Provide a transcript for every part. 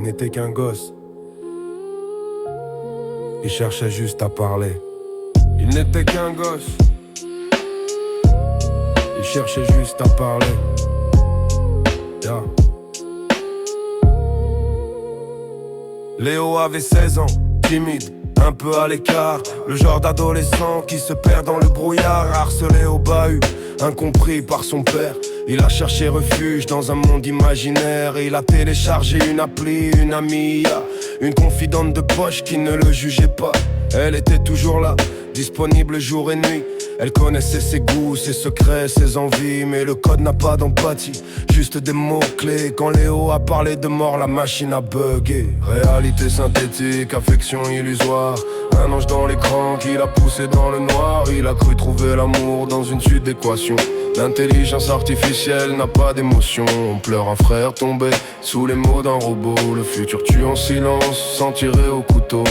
n'était qu'un gosse. Il cherchait juste à parler. Il n'était qu'un gosse. Il cherchait juste à parler. Yeah. Léo avait 16 ans, timide, un peu à l'écart. Le genre d'adolescent qui se perd dans le brouillard, harcelé au bahut, incompris par son père. Il a cherché refuge dans un monde imaginaire. Il a téléchargé une appli, une amie, une confidente de poche qui ne le jugeait pas. Elle était toujours là, disponible jour et nuit. Elle connaissait ses goûts, ses secrets, ses envies. Mais le code n'a pas d'empathie, juste des mots-clés. Quand Léo a parlé de mort, la machine a bugué. Réalité synthétique, affection illusoire. Un ange dans l'écran qui l'a poussé dans le noir. Il a cru trouver l'amour dans une suite d'équations. L'intelligence artificielle n'a pas d'émotion. On pleure un frère tombé sous les mots d'un robot. Le futur tue en silence, sans tirer au couteau.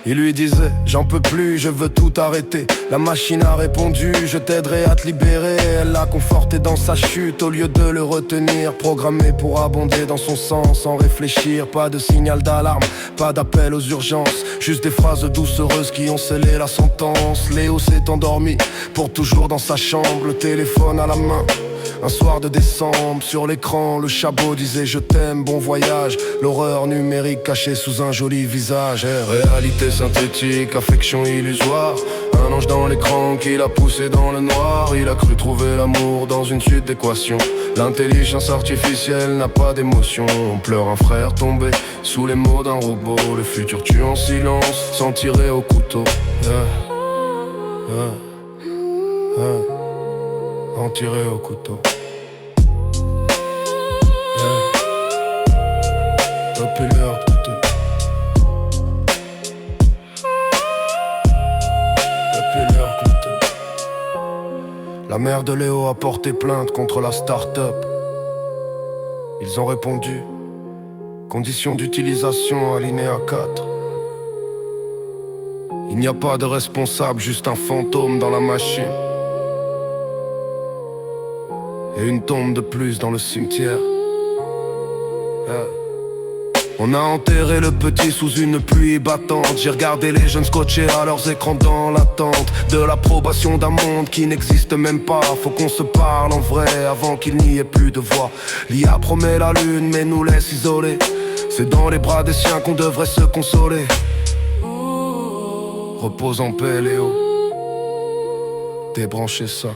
Il lui disait, j'en peux plus, je veux tout arrêter. La machine a répondu, je t'aiderai à te libérer. Elle l'a conforté dans sa chute au lieu de le retenir. Programmé pour abonder dans son sens sans réfléchir. Pas de signal d'alarme, pas d'appel aux urgences. Juste des phrases doucereuses qui ont scellé la sentence. Léo s'est endormi pour toujours dans sa chambre, le téléphone à la main. Un soir de décembre, sur l'écran, le chabot disait je t'aime, bon voyage. L'horreur numérique cachée sous un joli visage. Réalité synthétique, affection illusoire. Un ange dans l'écran qui l'a poussé dans le noir. Il a cru trouver l'amour dans une suite d'équations. L'intelligence artificielle n'a pas d'émotion. On pleure un frère tombé sous les mots d'un robot. Le futur tue en silence, sans tirer au couteau. En tirer au couteau. Depuis l'heure coûteux. La mère de Léo a porté plainte contre la start-up. Ils ont répondu. Conditions d'utilisation alinéa 4. Il n'y a pas de responsable, juste un fantôme dans la machine. Et une tombe de plus dans le cimetière. On a enterré le petit sous une pluie battante. J'ai regardé les jeunes scotchés à leurs écrans dans l'attente de l'approbation d'un monde qui n'existe même pas. Faut qu'on se parle en vrai avant qu'il n'y ait plus de voix. L'IA promet la lune mais nous laisse isolés. C'est dans les bras des siens qu'on devrait se consoler. Repose en paix Léo. Débranchez ça.